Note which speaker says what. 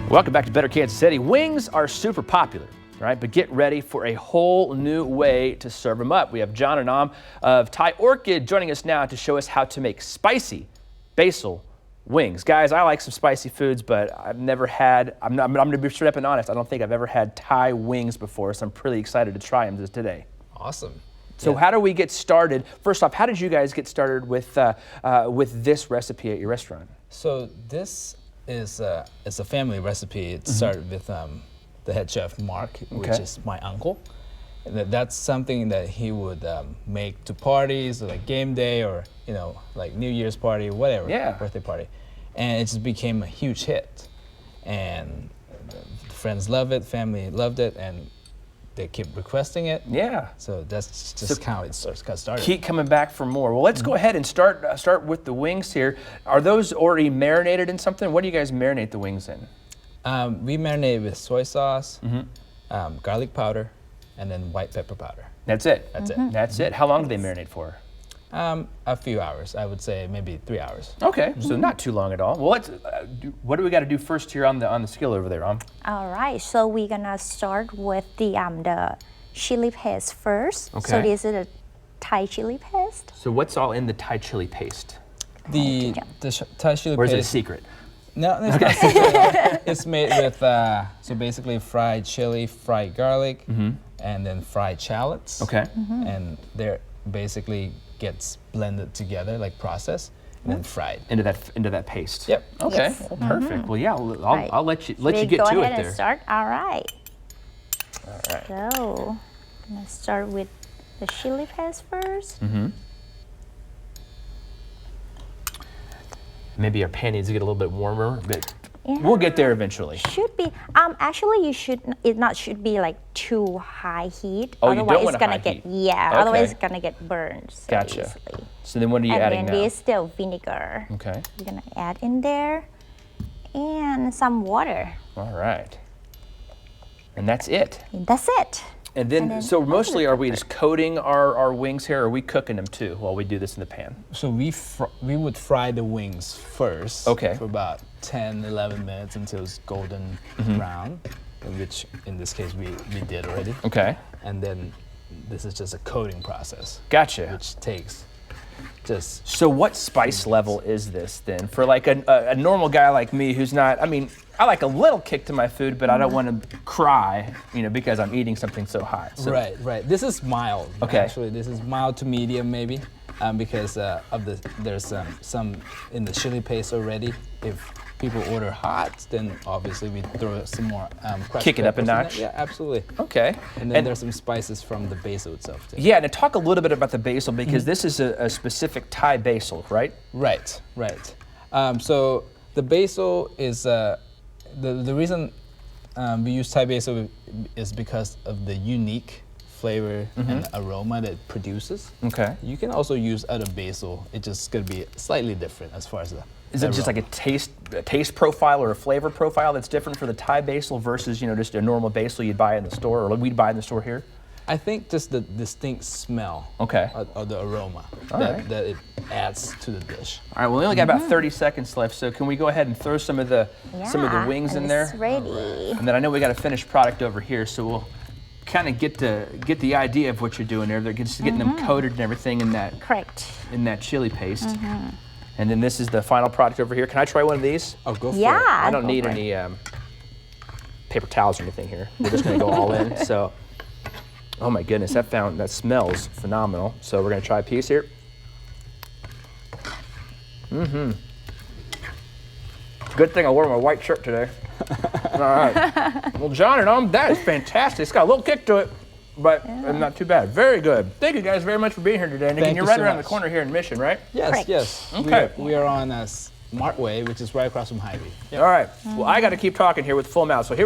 Speaker 1: Welcome back to Better Kansas City. Wings are super popular, right? But get ready for a whole new way to serve them up. We have John and Am of Thai Orchid joining us now to show us how to make spicy basil wings. Guys, I like some spicy foods, but I've never had, I'm going to be straight up and honest, I don't think I've ever had Thai wings before, so I'm pretty excited to try them today.
Speaker 2: Awesome.
Speaker 1: So how do we get started? First off, how did you guys get started with this recipe at your restaurant?
Speaker 2: So this is it's a family recipe. It started with the head chef, Mark, which is my uncle. And that's something that he would make to parties, like game day or, you know, like New Year's party, whatever, birthday party. And it just became a huge hit. And friends love it, family loved it, and they keep requesting it.
Speaker 1: Yeah.
Speaker 2: So that's just how it got started.
Speaker 1: Keep coming back for more. Well, let's go ahead and start with the wings here. Are those already marinated in something? What do you guys marinate the wings in?
Speaker 2: We marinate with soy sauce, garlic powder, and then white pepper powder.
Speaker 1: That's it?
Speaker 2: That's it.
Speaker 1: That's it. How long do they marinate for?
Speaker 2: A few hours. I would say maybe 3 hours.
Speaker 1: Okay, so not too long at all. Well, let's. What do we got to do first here on the skill over there, Am?
Speaker 3: All right, so we're gonna start with the chili paste first.
Speaker 1: Okay.
Speaker 3: So this is a Thai chili paste.
Speaker 1: So what's all in the Thai chili paste?
Speaker 2: The Thai chili paste.
Speaker 1: Or is it a secret?
Speaker 2: No, it's not secret. It's made with so basically fried chili, fried garlic, and then fried shallots.
Speaker 1: Okay.
Speaker 2: And they're basically gets blended together, like processed, and then fried
Speaker 1: Into that paste.
Speaker 2: Yep.
Speaker 1: Okay.
Speaker 3: Yes.
Speaker 1: Well, perfect. Well, yeah.
Speaker 3: Right.
Speaker 1: I'll let you
Speaker 3: We
Speaker 1: get
Speaker 3: go
Speaker 1: to
Speaker 3: ahead
Speaker 1: it there.
Speaker 3: and start. All right.
Speaker 1: All right.
Speaker 3: So, I'm gonna start with the chili paste first.
Speaker 1: Maybe our pan needs to get a little bit warmer, but we'll get there eventually.
Speaker 3: Should be actually you should it not should be like too high heat.
Speaker 1: Oh, you don't
Speaker 3: otherwise
Speaker 1: want
Speaker 3: it's
Speaker 1: a
Speaker 3: gonna
Speaker 1: high
Speaker 3: get
Speaker 1: heat.
Speaker 3: otherwise
Speaker 1: Okay.
Speaker 3: it's gonna get burned so
Speaker 1: Gotcha.
Speaker 3: easily.
Speaker 1: So then what are you adding
Speaker 3: And
Speaker 1: now?
Speaker 3: then this still vinegar.
Speaker 1: Okay.
Speaker 3: We're gonna add in there and some water.
Speaker 1: All right. And that's it.
Speaker 3: And that's it.
Speaker 1: And then,
Speaker 3: And then
Speaker 1: so
Speaker 3: open
Speaker 1: mostly
Speaker 3: it
Speaker 1: are we just coating our wings here, or are we cooking them too while we do this in the pan?
Speaker 2: So we would fry the wings first.
Speaker 1: Okay.
Speaker 2: For about 10, 11 minutes until it's golden brown, which in this case we did already.
Speaker 1: Okay.
Speaker 2: And then this is just a coating process,
Speaker 1: Gotcha.
Speaker 2: which takes just
Speaker 1: So what spice level is this then? For like a normal guy like me who's not, I mean, I like a little kick to my food, but I don't want to cry, you know, because I'm eating something so hot. So,
Speaker 2: right. This is mild.
Speaker 1: Okay.
Speaker 2: Actually, this is mild to medium maybe, because there's some in the chili paste already. If people order hot, then obviously we throw some more crushed
Speaker 1: Kick it up a
Speaker 2: peppers in
Speaker 1: notch?
Speaker 2: there. Yeah, absolutely.
Speaker 1: Okay.
Speaker 2: And then there's some spices from the basil itself too.
Speaker 1: Yeah, and to talk a little bit about the basil, because this is a specific Thai basil, right?
Speaker 2: Right. So the basil is the reason we use Thai basil is because of the unique flavor and aroma that it produces.
Speaker 1: Okay.
Speaker 2: You can also use other basil. It's just gonna be slightly different as far as the.
Speaker 1: Is it just like a taste profile or a flavor profile that's different for the Thai basil versus, you know, just a normal basil you'd buy in the store or we'd buy in the store here?
Speaker 2: I think just the distinct smell.
Speaker 1: Okay.
Speaker 2: Of the aroma
Speaker 1: right.
Speaker 2: that it adds to the dish.
Speaker 1: All right, well, we only got about 30 seconds left, so can we go ahead and throw some of the wings in there?
Speaker 3: It's ready.
Speaker 1: And then I know we got a finished product over here, so we'll kind of get the idea of what you're doing there. They're just getting them coated and everything in that
Speaker 3: Correct.
Speaker 1: chili paste. And then this is the final product over here. Can I try one of these?
Speaker 2: Oh, go for
Speaker 3: Yeah.
Speaker 2: it.
Speaker 1: I don't need any paper towels or anything here. We're just gonna go all in. So, oh my goodness, that smells phenomenal. So we're gonna try a piece here. Good thing I wore my white shirt today. All right. Well, John and Am, that is fantastic. It's got a little kick to it, but not too bad. Very good. Thank you guys very much for being here today. And again,
Speaker 2: Thank
Speaker 1: you're
Speaker 2: you
Speaker 1: right
Speaker 2: so
Speaker 1: around
Speaker 2: much.
Speaker 1: the corner here in Mission, right?
Speaker 2: Yes,
Speaker 3: Correct.
Speaker 2: yes.
Speaker 1: Okay.
Speaker 2: We are on Smart Way, which is right across from Hy-Vee.
Speaker 1: All right. Well, I got to keep talking here with full mouth. So here we go.